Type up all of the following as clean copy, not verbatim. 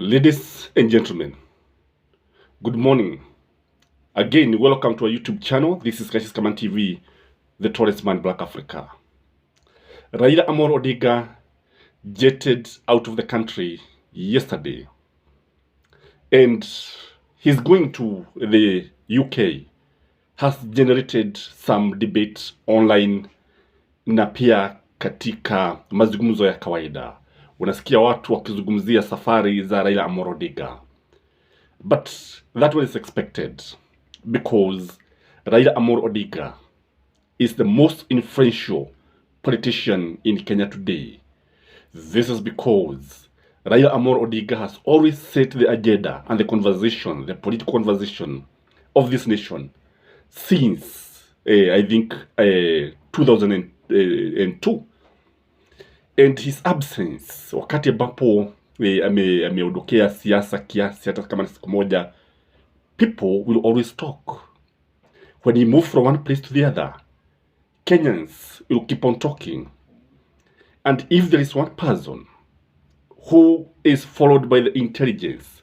Ladies and gentlemen, good morning. Again, welcome to our YouTube channel. This is Gachie Skyman TV, the tallest man in Black Africa. Raila Amolo Odinga jetted out of the country yesterday, and he's going to the UK. Has generated some debate online na pia katika mazungumzo ya kawaida. Unasikia watu wakizungumzia safari za Raila Amolo Odinga. But that was expected because Raila Amolo Odinga is the most influential politician in Kenya today. This is because Raila Amolo Odinga has always set the agenda and the conversation, the political conversation of this nation since, I think, 2002. And his absence, wakati ambapo ameondokea siasa kiasi hata kama siku moja, people will always talk. When he moved from one place to the other, Kenyans will keep on talking. And if there is one person who is followed by the intelligence,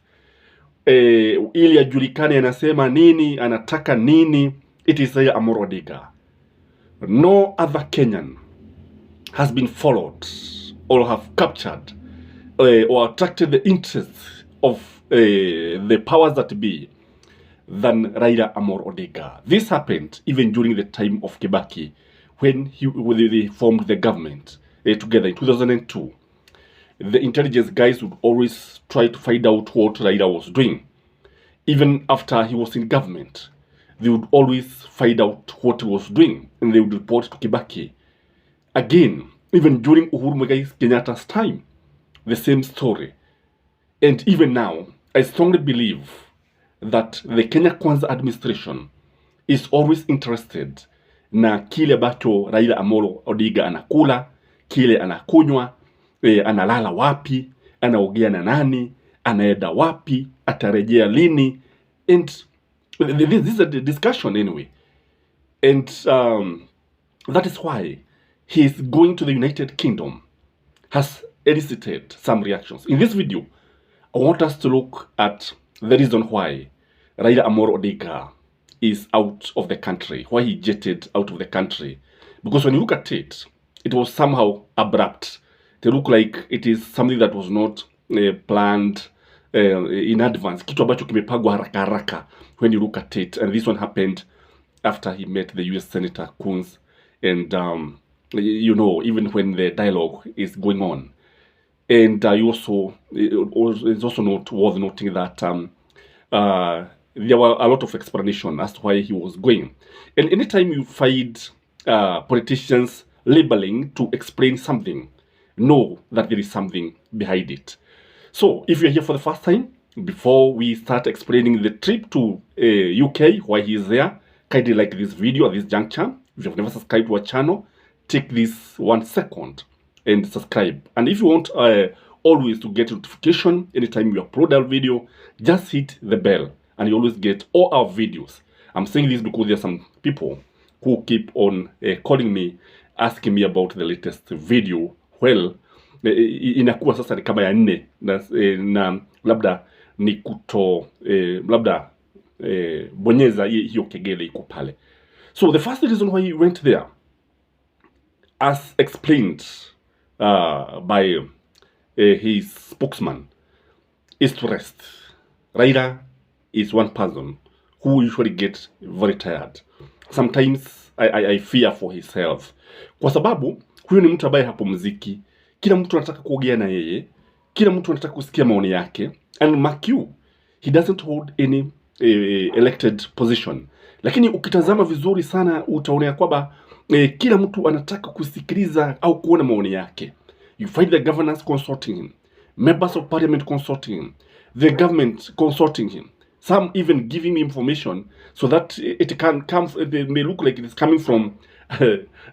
ili ajulikane anasema nini, anataka nini, it is Raila Amolo Odinga. No other Kenyan has been followed or have captured or attracted the interests of the powers that be than Raila Amolo Odinga. This happened even during the time of Kibaki when they formed the government together in 2002. The intelligence guys would always try to find out what Raila was doing. Even after he was in government, they would always find out what he was doing and they would report to Kibaki. Again, even during Uhuru Kenyatta's time, the same story. And even now, I strongly believe that the Kenya Kwanza administration is always interested na kile ambacho Raila Amolo Odinga anakula, kile anakunywa, analala wapi, anaogea na nani, anaenda wapi, atarejea lini. And this is a discussion anyway. And that is why he's going to the United Kingdom has elicited some reactions. In this video, I want us to look at the reason why Raila Amolo Odinga is out of the country, why he jetted out of the country. Because when you look at it, it was somehow abrupt. It looked like it is something that was not planned in advance. Kitu ambacho kimepagwa haraka haraka when you look at it. And this one happened after he met the US Senator Coons. And you know, even when the dialogue is going on. And it's also worth noting that there were a lot of explanation as to why he was going. And anytime you find politicians labeling to explain something, know that there is something behind it. So if you're here for the first time, before we start explaining the trip to UK, why he is there, kindly like this video at this juncture. If you've never subscribed to our channel, take this 1 second and subscribe. And if you want always to get notification anytime we upload our video, just hit the bell and you always get all our videos. I'm saying this because there are some people who keep on calling me, asking me about the latest video. Well, inakuwa sasa ni kama ya 4 na labda ni kuto labda bonyeza hiyo kegele iko pale. So the first reason why he went there, as explained by his spokesman, is to rest. Raila is one person who usually gets very tired. Sometimes I fear for his health. Kwa sababu huyu ni mtu ambaye hapumziki. Kila mtu anataka kuongea na yeye, kila mtu anataka kusikia maoni yake. And mark you, he doesn't hold any elected position. Lakini ukitazama vizuri sana utaona kwamba kila mtu anataka kusikiliza au kuona maoni yake. You find the governors consulting him, members of parliament consulting him, the government consulting him, some even giving him information so that it can come, it may look like it is coming from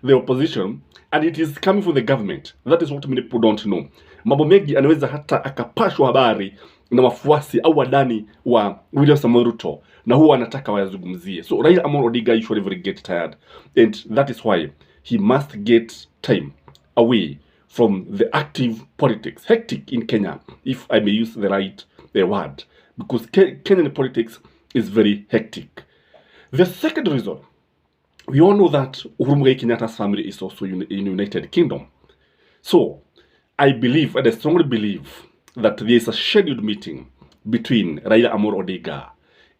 the opposition and it is coming from the government. That is what many people don't know. Mambo mengi anaweza hata akapashwa habari na wafuasi au wadani wa William Samoei Ruto na huwa anataka wayazungumzie. So Raila Amolo Odinga usually very get tired, and that is why he must get time away from the active politics. Hectic in Kenya, if I may use the right word, because Kenyan politics is very hectic. The second reason, we all know that Uhuru Muigai Kenyatta's family is also in United Kingdom. So I believe, and I strongly believe, that there is a scheduled meeting between Raila Amolo Odinga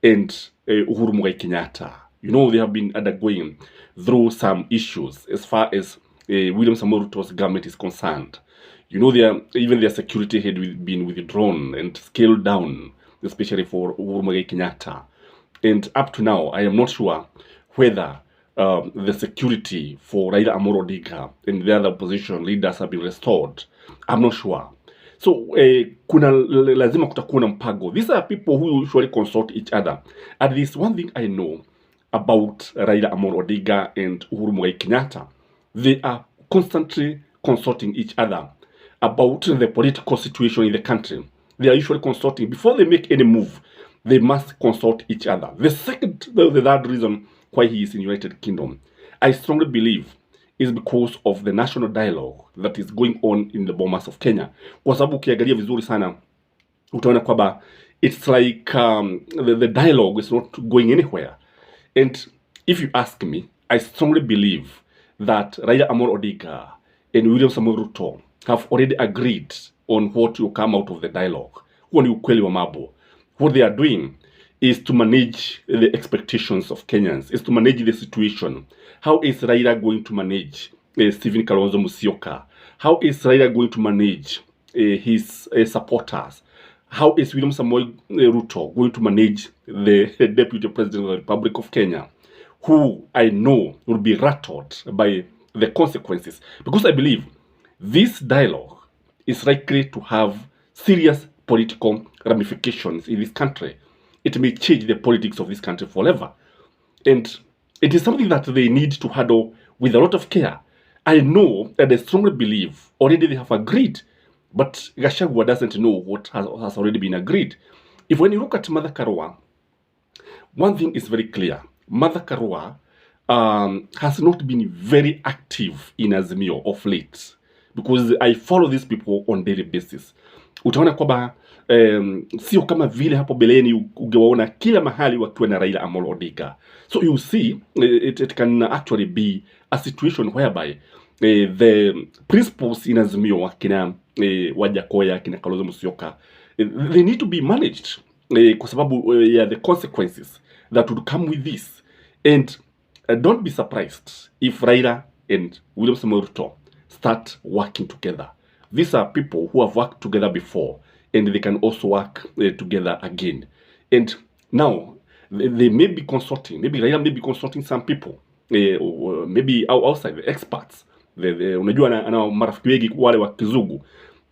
and Uhuru Muigai Kenyatta. You know, they have been undergoing through some issues as far as William Samoei Ruto's government is concerned. You know, even their security had been withdrawn and scaled down, especially for Uhuru Muigai Kenyatta. And up to now, I am not sure whether the security for Raila Amolo Odinga and the other opposition leaders have been restored. I'm not sure. So kuna lazima kutakuwa na mpango. These are people who usually consult each other. And there's one thing I know about Raila Amolo Odinga and Uhuru Muigai Kenyatta. They are constantly consulting each other about the political situation in the country. They are usually consulting. Before they make any move, they must consult each other. The third reason why he is in United Kingdom, I strongly believe, is because of the national dialogue that is going on in the Bomas of Kenya. Kwa sababu ukiangalia vizuri sana, utaona kwamba it's like the dialogue is not going anywhere. And if you ask me, I strongly believe that Raila Amolo Odinga and William Samoei Ruto have already agreed on what will come out of the dialogue. Huo ni ukweli wa mambo. What they are doing is to manage the expectations of Kenyans, is to manage the situation. How is Raila going to manage Stephen Kalonzo Musyoka? How is Raila going to manage his supporters? How is William Samoei Ruto going to manage the Deputy President of the Republic of Kenya, who I know will be rattled by the consequences? Because I believe this dialogue is likely to have serious political ramifications in this country. It may change the politics of this country forever. And it is something that they need to handle with a lot of care. I know and I strongly believe already they have agreed, but Gachagua doesn't know what has already been agreed. If when you look at Martha Karua, one thing is very clear. Martha Karua has not been very active in Azimio of late, because I follow these people on daily basis. Utaona kwamba sio kama vile hapo beleni ungewaona kila mahali wakiwa na Raila Amolo Odinga. So you see, it can actually be a situation whereby the principles in Azimio, kina Wajakoya, kina Kalonzo Musyoka, they need to be managed kwa sababu the consequences that would come with this. And don't be surprised if Raila and William Samoei Ruto start working together. These are people who have worked together before, and they can also work together again. And now, they may be consulting, maybe Raila may be consulting some people, maybe outside, the experts. Unajua ana marafiki wengi wale wa kizungu.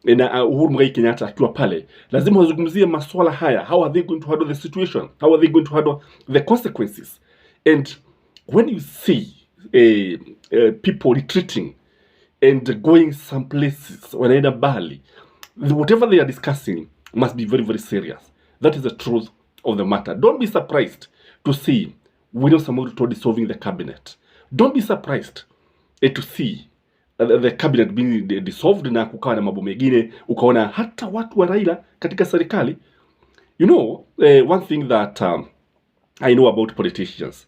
Na Uhuru Muigai Kenyatta akiwa pale, lazima wazungumzie masuala haya. How are they going to handle the situation? How are they going to handle the consequences? And when you see people retreating and going some places, wanaenda Bali, whatever they are discussing must be very, very serious. That is the truth of the matter. Don't be surprised to see William Samoei Ruto dissolving the cabinet. Don't be surprised to see the cabinet being dissolved na kukawa na mambo mengine, ukaona hata watu wa Raila katika serikali. You know, one thing that I know about politicians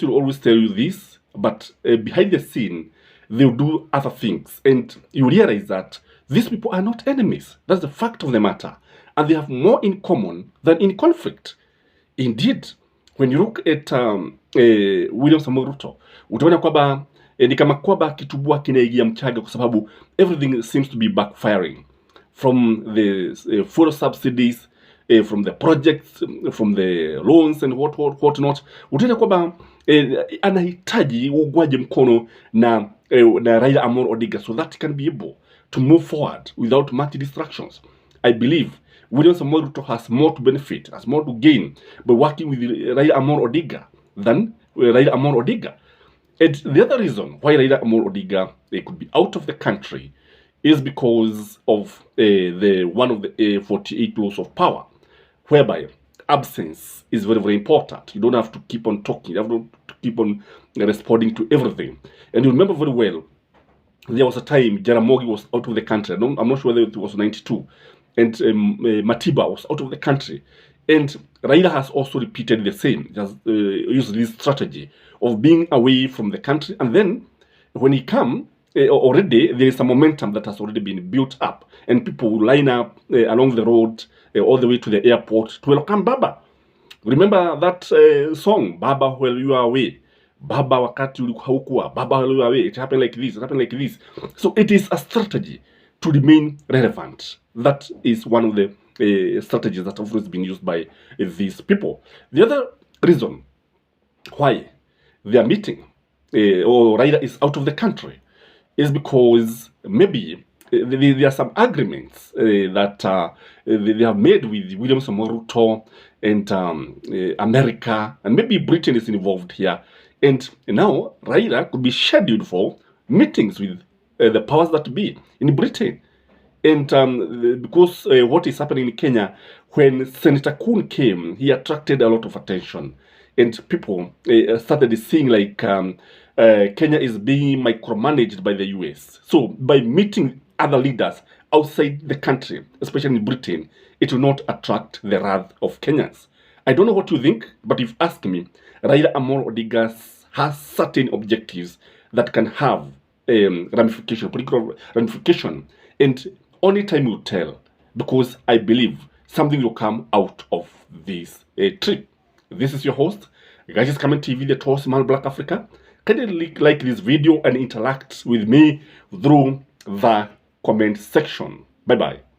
will always tell you this, but behind the scene, they'll do other things. And you realize that these people are not enemies. That's the fact of the matter. And they have more in common than in conflict. Indeed, when you look at William Samoei Ruto, utaona kwamba ni kama kwamba kitubua kinaingia mchaga, kwa sababu everything seems to be backfiring. From the fuel subsidies, from the projects, from the loans and what not. Utaona kwamba anahitaji ugwaje mkono na Raila Amolo Odinga so that can be able to move forward without much distractions. I believe William Samoei Ruto has more to benefit, has more to gain by working with Raila Amolo Odinga than Raila Amolo Odinga. And the other reason why Raila Amolo Odinga could be out of the country is because of one of the 48 laws of power, whereby absence is very, very important. You don't have to keep on talking. You have to keep on responding to everything. And you remember very well, there was a time Jaramogi was out of the country. I'm not sure whether it was 92. and Matiba was out of the country. And Raila has also repeated the same, just used this strategy of being away from the country. And then when he come, already there is a momentum that has already been built up, and people will line up along the road all the way to the airport to welcome Baba. Remember that song, Baba while you are away. Baba wakati ulikuwa, Baba while you are away. It happened like this, it happened like this. So it is a strategy to remain relevant. That is one of the strategies that have always been used by these people. The other reason why they are meeting or Raila is out of the country is because maybe there are some agreements that they have made with William Ruto and America, and maybe Britain is involved here. And now Raila could be scheduled for meetings with the powers that be in Britain. And because what is happening in Kenya, when Senator Kun came, he attracted a lot of attention. And people started seeing like Kenya is being micromanaged by the US. So by meeting other leaders outside the country, especially in Britain, it will not attract the wrath of Kenyans. I don't know what you think, but if you ask me, Raila Amolo Odinga has certain objectives that can have ramification, political ramification, and only time will tell, because I believe something will come out of this trip. This is your host, Gachie Skyman TV, the tall small Black Africa. Kindly like this video and interact with me through the comment section. Bye bye.